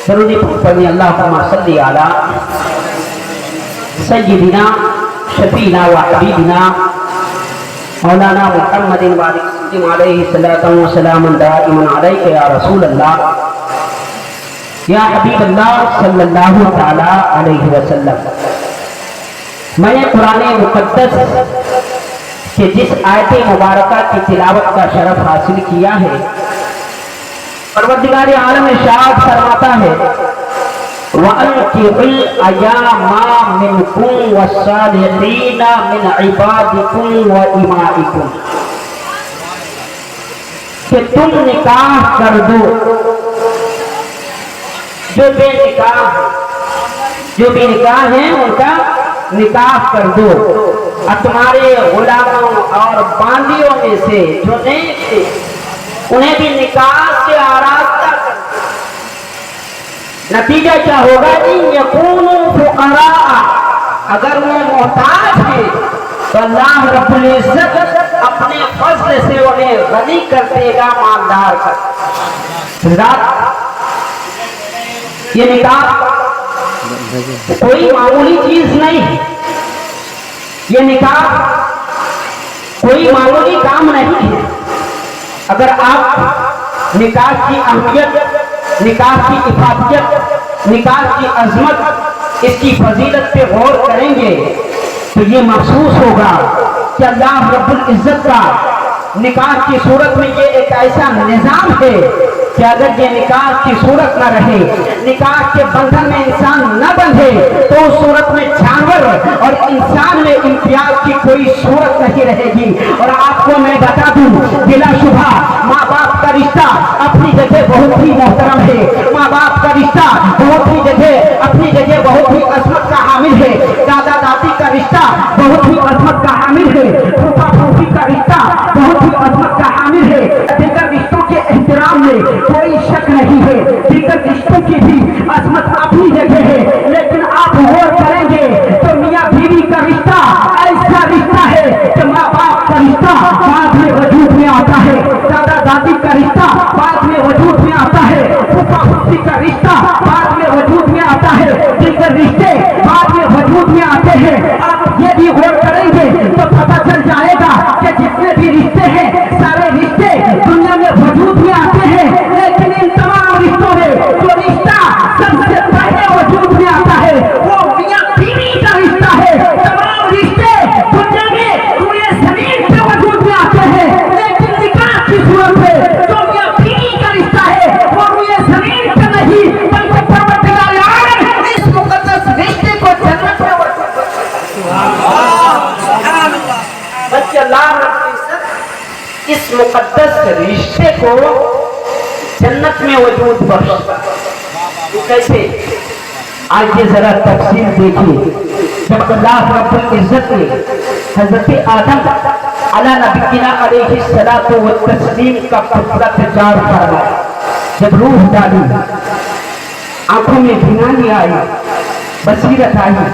درود پڑھیں اللہم صلی علی سیدنا شفینا و حبیبنا مولانا محمد علیہ الصلوۃ والسلام دائما علیک یا رسول اللہ یا حبیب اللہ صلی اللہ تعالی علیہ وسلم۔ میں نے قرآن مقدس کہ جس آیت مبارکہ کی تلاوت کا شرف حاصل کیا ہے، پروردگار عالم ارشاد فرماتا ہے وَأَنْكِحُوا الْأَيَامَ مِنْكُمْ وَالصَّالِحِينَ مِنْ عِبَادِكُمْ وَإِمَائِكُمْ، کہ تم نکاح کر دو جو بے نکاح ہیں ان کا نکاح کر دو، اور تمہارے غلاموں اور باندیوں میں سے جو نیک تھے انہیں بھی نکاح سے آراستہ کر دو۔ نتیجہ کیا ہوگا؟ ان یکونوا فقراء، اگر وہ محتاج ہیں تو اللہ رب العزت اپنے فضل سے انہیں غنی کر دے گا، مالدار کر دے گا۔ یہ نکاح کوئی معمولی چیز نہیں ہے، یہ نکاح کوئی معمولی کام نہیں ہے۔ اگر آپ نکاح کی اہمیت، نکاح کی افادیت، نکاح کی عظمت، اس کی فضیلت پہ غور کریں گے تو یہ محسوس ہوگا کہ اللہ رب العزت کا نکاح کی صورت میں یہ ایک ایسا نظام ہے کہ اگر یہ نکاح کی صورت نہ رہے، نکاح کے بندھن میں انسان نہ بندھے تو اس صورت میں جانور اور انسان میں امتیاز کی کوئی صورت نہیں رہے گی۔ اور آپ کو میں بتا دوں بلا شبہ ماں باپ کا رشتہ اپنی جگہ بہت ہی محترم ہے، ماں باپ کا رشتہ اپنی جگہ بہت ہی عظمت کا حامل ہے، دادا دادی کا رشتہ بہت ہی عظمت کا حامل ہے، پھوپھا پھوپھی کا رشتہ بہت ہی عظمت کا حامل ہے۔ دیگر رشتوں کے احترام میں کوئی شک نہیں ہے، دیگر رشتوں کی بھی عظمت اپنی جگہ ہے، لیکن آپ غور کریں گے تو میاں بیوی کا رشتہ ایسا رشتہ ہے کہ ماں باپ کا رشتہ بعد میں وجود میں آتا ہے، دادا دادی کا رشتہ بعد میں وجود میں آتا ہے، پھوپھا پھوپھی کا رشتہ بعد میں وجود میں آتا ہے، دیگر رشتے بعد میں وجود میں آتے ہیں۔ آپ یہ بھی غور کریں گے تو پتہ چل جائے گا کہ جتنے بھی رشتے ہیں سارے رشتے دنیا میں وجود میں آتے ہیں، لیکن ان تمام رشتوں میں جو رشتہ سب سے پہلے وجود میں آتا ہے وہ میاں بیوی کا رشتہ ہے۔ تمام رشتے دنیا میں پورے زمین پہ وجود میں آتے ہیں، لیکن نکاح کی صورت میں جو میاں بیوی کا رشتہ ہے وہ پورے زمین پہ نہیں بلکہ پروردگار عالم اس مقدس رشتے کو جنت میں بلکہ اللہ رب العزت اس مقدس رشتے کو جنت میں وجود بخشتا ہے۔ کیسے؟ آج یہ ذرا تفصیل دیکھیے۔ جب اللہ رب العزت نے حضرت آدم علی نبینا علیہ الصلوۃ والتسلیم کا پتلا تیار فرمایا، جب روح ڈالی، آنکھوں میں بینائی آئی، بصیرت آئی،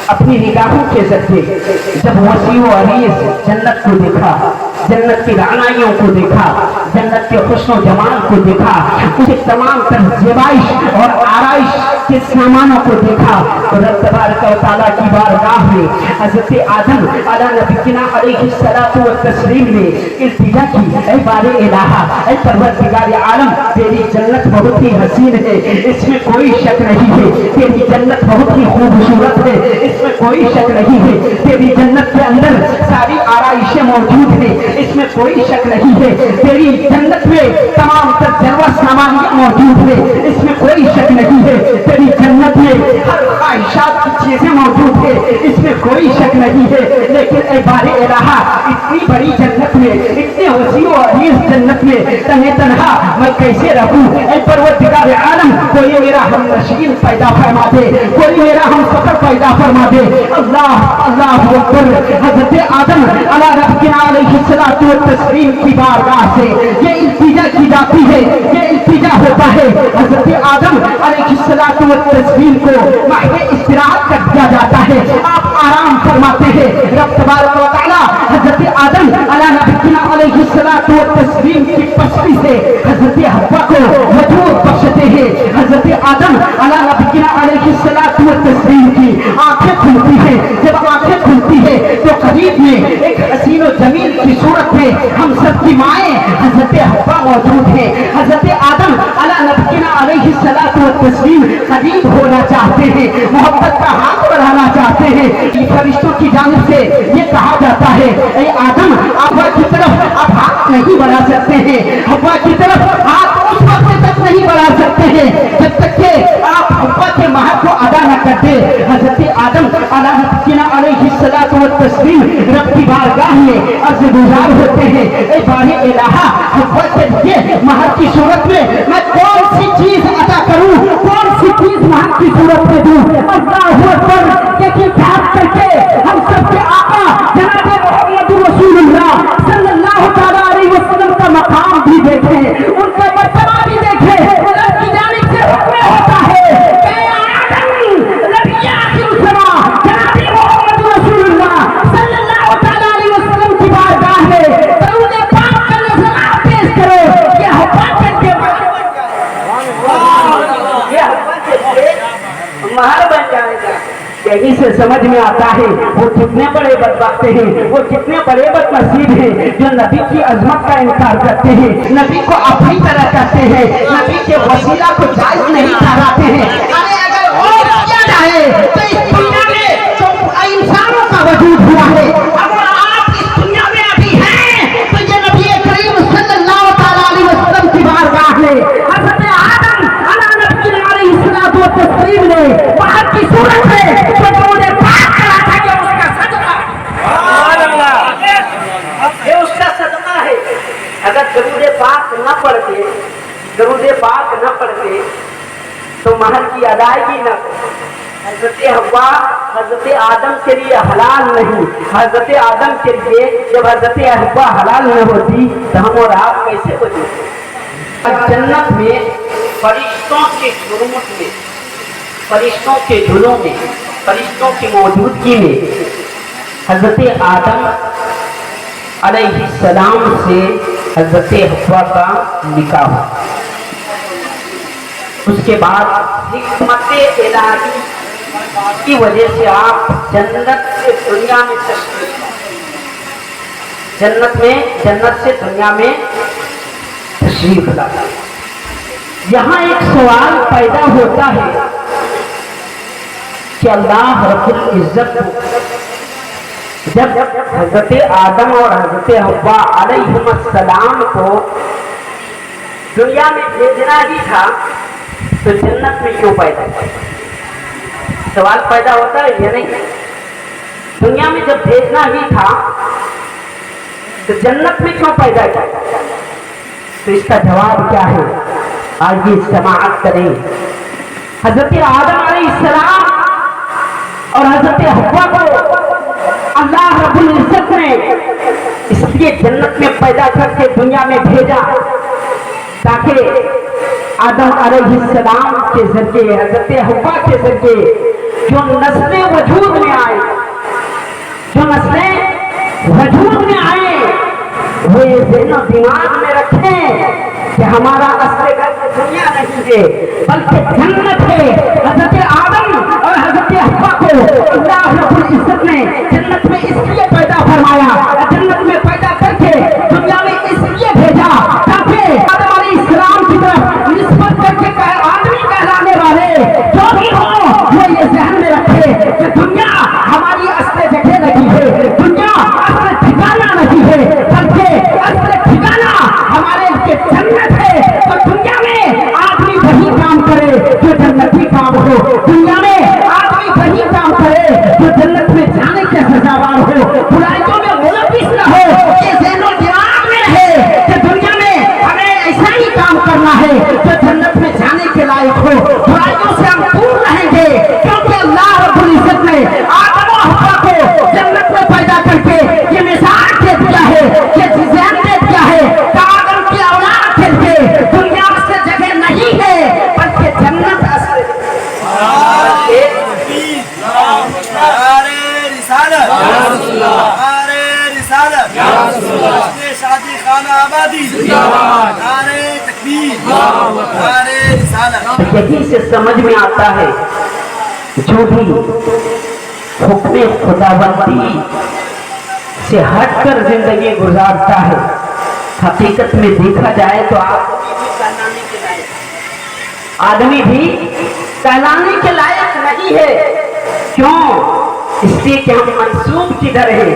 اپنی نگاہوں کے ذریعے جب وسیع و عریض جنت کو دیکھا، جنت کی رعنائیوں کو دیکھا، جنت کے حسن و جمال کو دیکھا، اسے تمام تر زیبائش اور آرائش کے سامانوں کو دیکھا، تو رب تبارک و تعالیٰ کی بارگاہ میں حضرت آدم علی نبینا علیہ الصلوۃ والتسلیم نے التجا کی، اے بار الہ، اے پروردگار عالم، تیری جنت بہت ہی حسین ہے، اس میں کوئی شک نہیں ہے، تیری جنت بہت ہی خوبصورت ہے، اس میں کوئی شک نہیں ہے، تیری جنت کے اندر ساری آرائشیں موجود ہیں، اس میں کوئی شک نہیں ہے، تیری جنت میں تمام تر ضرورت سامانیاں موجود ہیں، اس میں کوئی شک نہیں ہے، تیری جنت میں ہر خواہشات کی چیزیں موجود ہیں، اس میں کوئی شک نہیں ہے، لیکن اے بار الہ، اتنی بڑی جنت میں، اتنے وسیع و عریض جنت میں تنہا تنہا میں کیسے رہوں؟ اے پروردگار عالم، کوئی میرا ہم نشین پیدا فرما دے، کوئی میرا ہم سفر پیدا فرما دے۔ اللہ اللہ اکبر۔ حضرت آدم علی نبینا علیہ الصلوۃ والتسلیم کی بارگاہ سے یہ التجا کی جاتی ہے، یہ التجا ہوتا ہے، حضرت آدم علیہ الصلوۃ والتسلیم کو محو استراحت کر دیا جاتا ہے، آپ آرام فرماتے ہیں۔ رب تبارک و تعالیٰ حضرت آدم علی نبینا علیہ الصلوۃ والتسلیم کی پسلی سے حضرت حوا کو وجود بخشتے ہیں۔ حضرت آدم हैं। हजरत आदम अला नबीना अलैहिस्सलातु वत्तस्लीम करीब होना चाहते हैं, मोहब्बत का हाथ बढ़ाना चाहते हैं। फरिश्तों की जानिब से ये कहा जाता है, ऐ आदम आप हवा की तरफ आप हाथ नहीं बढ़ा सकते हैं, हवा की तरफ हाथ उस वक्त तक नहीं बढ़ा सकते हैं जब तक कि आप हवा के महक को अदा न करते। हजरत आदम अला नबीना अलैहिस्सलातु वत्तस्लीम रब की बारगाह में अर्ज़ गुज़ार होते हैं, ऐ बारे इलाहा हवा के लिए महक की सूरत में मैं कौन सी चीज अदा करूं, कौन सी चीज महक की सूरत में दूं। अल्लाहु अकबर के ख्याल करके हम सबके आका जनाब मोहम्मद रसूलुल्लाह सल्लल्लाहु तआला अलैहि वसल्लम का मकाम भी देखें, उनका मर्तबा भी देखें। रब की जानिब से हुक्म होता है कि आदम नबी आखिर समा जनाब मोहम्मद रसूलुल्लाह सल्लल्लाहु तआला अलैहि वसल्लम की बारगाह में दरूद पाक का नज़राना पेश करो। ये हवा के महल बन जाएगा। यही से समझ में आता है वो कितने बड़े बदबख्त हैं, वो कितने बड़े बदनसीब हैं जो नबी की अजमत का इनकार करते हैं, नबी को अपनी तरह करते हैं, नबी के वसीला को जायज नहीं ठहराते हैं। अरे अगर और किया जाए तो इस दुनिया में तो इंसानों का वजूद हुआ है। अगर आप इस दुनिया में अभी हैं तो ये नबी करीम सल्लल्लाहु तआला अलैहि वसल्लम की बारगाह में हज़रत आदम अला नबीना अलैहिस्सलातु वत्तस्लीम ने महक की सूरत में अगर दरूद पाक न पढ़ते, दरूद पाक न पढ़ते तो महल की अदायगी न। हजरत हव्वा हजरत आदम के लिए हलाल नहीं, हजरत आदम के लिए जब हजरत हव्वा हलाल न होती तो हम और आप कैसे होते। जन्नत में फरिश्तों के जुर्मत में, फरिश्तों के झुलों में, फरिश्तों की मौजूदगी में हजरत आदम अलैहिस्सलाम से हजरत हव्वा का निकाह हुआ। उसके बाद हिकमत इलाही की वजह से आप जन्नत से दुनिया में तशरीफ, जन्नत से दुनिया में तशरीफ लाए। यहाँ एक सवाल पैदा होता है कि अल्लाह रब्बुल इज्जत जब हजरत आदम और हजरत हव्वा अलैहिस्सलाम को दुनिया में भेजना ही था तो जन्नत में क्यों पैदा हुआ? सवाल पैदा होता है ये नहीं। दुनिया में जब भेजना ही था तो जन्नत में क्यों पैदा किया? तो इसका जवाब क्या है, आइए समाअत करें। हजरत आदम अलैहिस्सलाम और हजरत हव्वा को अल्लाह रब्बुल इज्जत ने इसलिए जन्नत में पैदा करके दुनिया में भेजा ताकि आदम अलैहिस्सलाम के जरिए, हजरत हव्वा के जरिए जो नस्लें वजूद में आए, जो नस्लें वजूद में आए वो ये ज़हन दिमाग में रखें कि हमारा असली घर दुनिया नहीं है बल्कि जन्नत है। हजरत आदम और हजरत हव्वा को अल्लाह रब्बुल इज्जत ने जन्नत में इसलिए पैदा फरमाया, जन्नत में पैदा करके दुनिया में इसलिए भेजा ताकि आदम अलैहिस्सलाम की तरफ निस्बत करके आदमी कहलाने वाले जो भी हो वो ये ज़हन में रखे कि दुनिया हमारी असली जगह नहीं है, दुनिया असली ठिकाना नहीं है बल्कि असली ठिकाना हमारे लिए जन्नत है। तो दुनिया में आदमी वही काम करे जो जन्नती काम हो, दुनिया में आदमी वही काम करे जो जन्नत में जाने के सजावार हो, बुराइयों में मुलविस न हो। ये ज़हनो दिमाग में रहे कि दुनिया में हमें ऐसा ही काम करना है जो जन्नत में जाने के लायक हो, बुराइयों से हम दूर रहेंगे क्योंकि अल्लाह रब्बुल इज्जत ने आदम और हव्वा को जन्नत में पैदा करके ये मिसाल दे दिया है, ये डिज़ाइन दे दिया है कि आदम की औलाद के लिए दुनिया से जगह नहीं है बल्कि जन्नत असल शादी खाना आबादी यही से समझ में आता है जो भी हुक्म खुदाबंदी से हटकर जिंदगी गुजारता है हकीकत में देखा जाए तो आप कहलाने के लायक, आदमी भी कहलाने के लायक नहीं है। क्यों? इसलिए कि हम मंसूब किधर है?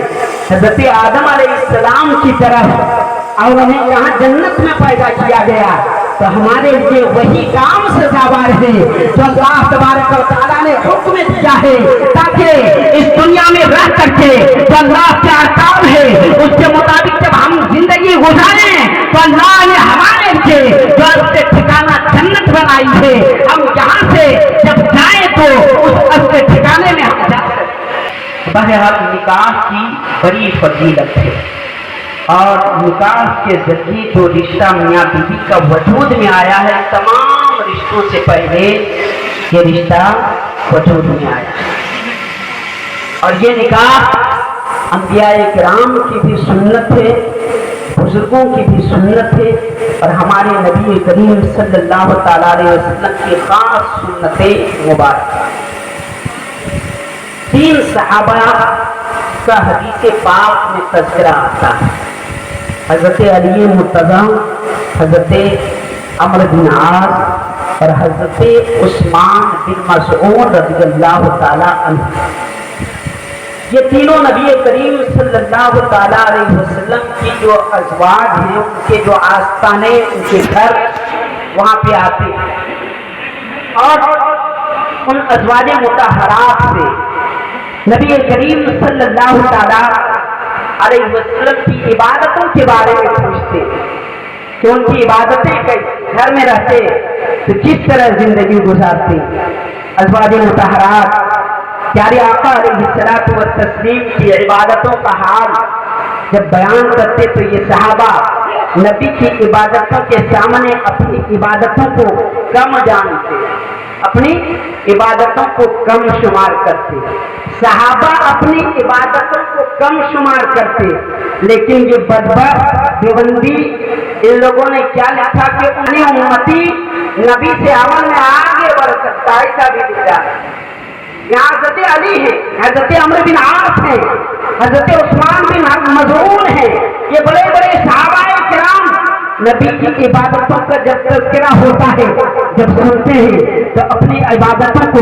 हजरत आदम अलैहिस्सलाम की तरफ, और उन्हें यहाँ जन्नत में पैदा किया गया। तो हमारे लिए वही काम सजावार है जो अल्लाह तबारक व तआला ने हुक्म दिया है, ताकि इस दुनिया में रह करके जो अल्लाह के अहकाम है उसके मुताबिक जब हम जिंदगी गुजारें तो अल्लाह ने हमारे लिए जो उसके ठिकाना जन्नत बनाई है, हम यहाँ से जब जाए तो उस उसके ठिकाने में हम जा सकते। बहरहाल निकाह की बड़ी फजीलत है, और निकाह के जरिए जो रिश्ता मियाँ बीवी का वजूद में आया है, तमाम रिश्तों से पहले ये रिश्ता वजूद में आया है। और ये निकाह अंबियाए किराम की भी सुन्नत है, बुजुर्गों की भी सुन्नत है, और हमारे नबी करीम सल्लल्लाहु तआला अलैहि वसल्लम की खास सुन्नत मुबारक। 3 सहाबा का हदीस पाक में तज़किरा आता है। हज़रत अली मुर्तज़ा, हज़रत अमर बिन आस और हज़रत उस्मान बिन मसऊद रज़ियल्लाहु ताला अन्हु, ये तीनों नबी करीम सल्लल्लाहु ताला अलैहि वसल्लम की जो अज़वाज हैं, उनके जो आस्ताने, उनके घर वहाँ पे आते हैं, और उन अज़वाज मुतहरात से नबी करीम सल्लल्लाहु ताला अलैहि वसल्लम की इबादतों के बारे में पूछते कि उनकी इबादतें कैसी, घर में रहते तो किस तरह जिंदगी गुजारते। अज़वाज मुतहरात प्यारे आका अलैहिस्सलातु व तस्लीम की इबादतों का हाल जब बयान करते तो ये सहाबा नबी की इबादतों के सामने अपनी इबादतों को कम जानते, अपनी इबादतों को कम शुमार करते। सहाबा अपनी इबादतों को कम शुमार करते, लेकिन ये बदबख्त देवबंदी इन लोगों ने क्या लिखा कि उन्हें उम्मती नबी से अमल में आगे बढ़ सकता है, ऐसा भी लिखा है। यहाँ हज़रत अली है, हज़रत अमर बिन आस है, हज़रत उस्मान बिन मज़ऊन है, ये बड़े बड़े सहाबाए किराम नबी की इबादतों का जब तज़किरा होता है, जब सुनते हैं तो अपनी इबादतों को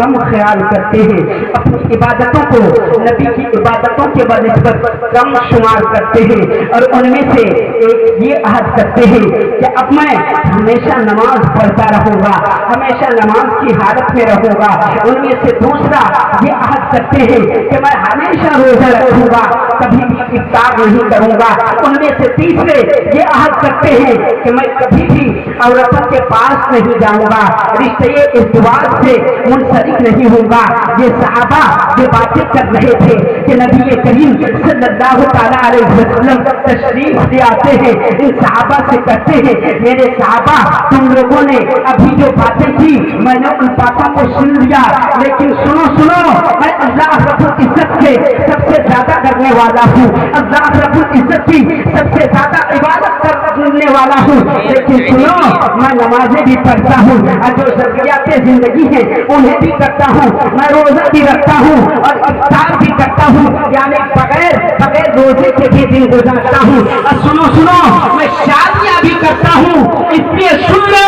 कम ख्याल करते हैं, अपनी इबादतों को नबी की इबादतों के बनिस्बत कम शुमार करते हैं, और उनमें से एक ये अहद करते हैं कि अब मैं हमेशा नमाज पढ़ता रहूँगा, हमेशा नमाज की हालत में रहूँगा। उनमें से दूसरा ये अहद करते हैं कि मैं हमेशा रोजा रखूँगा, कभी भी इफ्तार नहीं करूँगा। उनमें से तीसरे ये अहद करते हैं कि मैं कभी भी औरतों के पास नहीं जाऊँगा, रिश्ते इज़्दिवाज से मुंसलिक नहीं होऊंगा। ये सहाबा ये बातें कर रहे थे कि नबी करीम सल्लल्लाहु ताला अलैहि वसल्लम तशरीफ ले आते हैं, इन सहाबा से कहते हैं मेरे सहाबा तुम लोगों ने अभी जो बातें की मैंने उन बातों को सुन लिया, लेकिन सुनो सुनो, मैं अल्लाह रब्बुल इज्जत के सबसे ज्यादा डरने वाला हूँ, अल्लाह रब्बुल इज्जत की सबसे ज्यादा इबादत करने वाला हूँ, लेकिन सुनो मैं नमाजें भी पढ़ता हूँ और जो ज़रूरियात जिंदगी है उन्हें भी करता हूँ, मैं रोजा भी रखता हूँ और इफ्तार भी करता हूँ, यानी बगैर बगैर रोजे के भी दिन गुजारता हूँ। और सुनो सुनो मैं शादियाँ भी करता हूँ, इसलिए सुन लो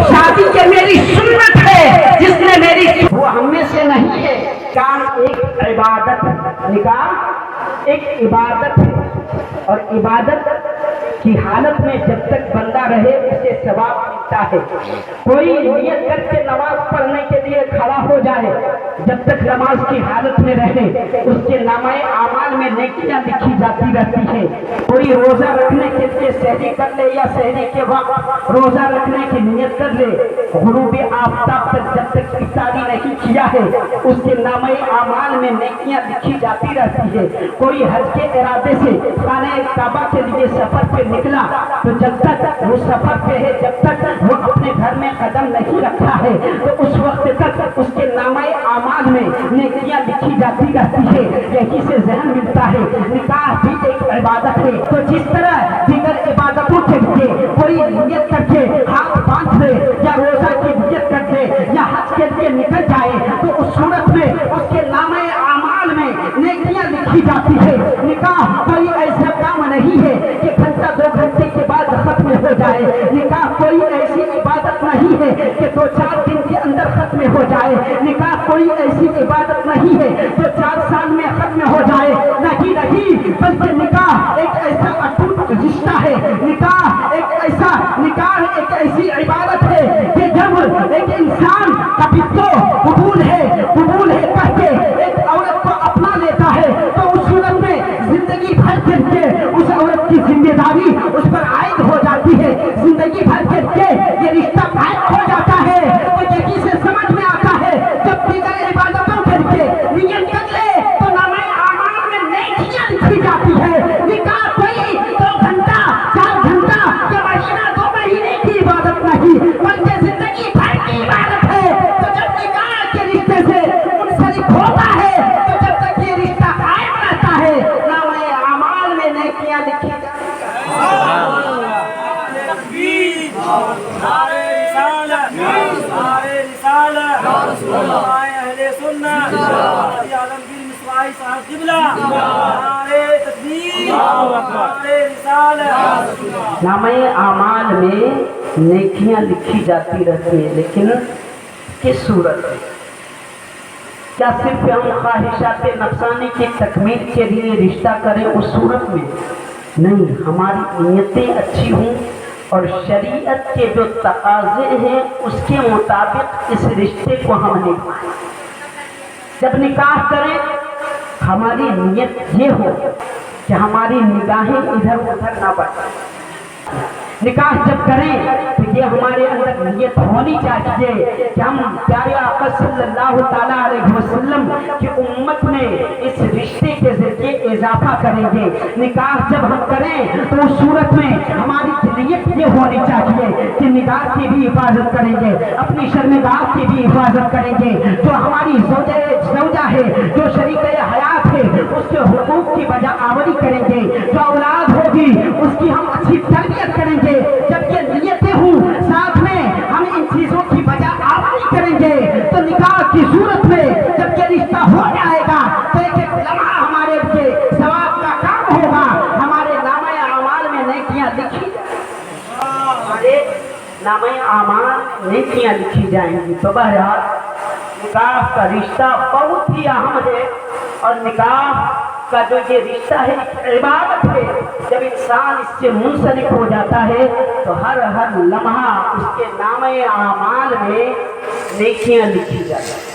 शादी के मेरी सुन्नत है, जिसने मेरी वो हमें से नहीं है। काम एक इबादत, निकाह एक इबादत है, और इबादत की हालत में जब तक बंदा रहे उसे सवाब मिलता है। कोई नियत करके नमाज पढ़ने के लिए खड़ा हो जाए, जब तक नमाज की हालत में रहे उसके नामाए आमाल में नेकियां लिखी जाती रहती है। कोई रोजा रखने के लिए सहरी कर ले या सहरी के वक्त रोजा रखने की नियत कर ले, गुरूब आफताब तक जब तक इफ्तारी नहीं किया है उसके नामाए आमाल में नेकियां लिखी जाती रहती है। कोई हज के इरादे से खाने काबा के लिए सफर पे निकला तो जब तक वो सफर पे है, जब तक वो अपने घर में कदम नहीं रखा है तो उस वक्त तक उसके नामाए आमाल में नेकियां लिखी जाती रहती है। यही से ज़हन मिलता है निकाह भी एक इबादत है। तो जिस तरह दीगर इबादतों के लिए कोई नियत करके हाथ बांध दे या रोजा की नियत कर दे या हज के लिए निकल जाए तो उस सूरत में उसके नामाए आमाल में नेकियां लिखी जाती है। निकाह कोई ऐसा काम नहीं है कि घंटा 2 घंटे ہو جائے. نکاح کوئی ایسی عبادت نہیں ہے کہ 2-4 دن کے اندر ختم ہو جائے. نکاح کوئی ایسی عبادت نہیں ہے جو 4 سال میں ختم ہو جائے. نہیں بلکہ نکاح ایک ایسا اٹوٹ رشتہ ہے. نکاح ایک ایسی عبادت ہے کہ جب ایک انسان کا تو قبول ہے کہہ کے ایک عورت کو اپنا لیتا ہے تو اس صورت میں زندگی بھر کے لیے اس عورت کی ذمہ داری اس پر عائد ہو جاتی ہے. زندگی بھر کے لیے یہ رشتہ قائم ہو جاتا ہے. تو یقین سے سمجھ میں آتا ہے جب دیگر عبادتوں کر کے نیت کر لے تو نامہ اعمال میں نیکیاں لکھی جاتی ہے. نکاح کوئی 2 گھنٹہ 4 گھنٹہ یا مہینہ 2 مہینے کی عبادت نہیں بلکہ زندگی بھر کی عبادت ہے. تو جب نکاح کے رشتے سے منسلک ہوتا ہے تو جب تک یہ رشتہ قائم رہتا ہے نامہ اعمال میں نیکیاں لکھی جاتی ہیں. نامہ اعمال میں نیکیاں لکھی جاتی رہتی ہیں لیکن کس صورت میں؟ کیا صرف ہم خواہشات نفسانی کی تکمیل کے لیے رشتہ کریں اس صورت میں؟ نہیں، ہماری نیتیں اچھی ہوں اور شریعت کے جو تقاضے ہیں اس کے مطابق اس رشتے کو ہم نبھائیں. جب نکاح کریں ہماری نیت یہ ہو کہ ہماری نگاہیں ادھر ادھر نہ بڑھیں. نکاح جب کریں تو یہ ہمارے اندر نیت ہونی چاہیے کہ ہم پیارے آقا صلی اللہ تعالیٰ علیہ وسلم کی امت میں اس رشتے کے ذریعے اضافہ کریں گے. نکاح جب ہم کریں تو اس صورت میں ہماری نیت یہ ہونی چاہیے کہ نکاح کی بھی حفاظت کریں گے, اپنی شرمگاہ کی بھی حفاظت کریں گے, جو ہماری زوجہ ہے, جو شریک حیات ہے, اس کے حقوق کی بجا آوری کریں گے, جو اولاد ہوگی اس کی ہم اچھی تربیت کریں گے. جب یہ نیتیں ہوں ساتھ میں ہم ان چیزوں کی بجا آوری کریں گے تو نکاح کی صورت میں جب یہ رشتہ ہو جائے گا تو ایک ایک لمحہ ہمارے لیے ثواب کا کام ہوگا. ہمارے نامہ اعمال میں نیکیاں لکھی ہمارے نامہ اعمال نیکیاں لکھی جائیں گی. تو بہرحال نکاح کا رشتہ بہت ہی اہم ہے اور نکاح کا جو یہ رشتہ ہے عبادت ہے. جب انسان اس سے منسلک ہو جاتا ہے تو ہر لمحہ اس کے نامہ اعمال میں نیکیاں لکھی جاتی ہیں.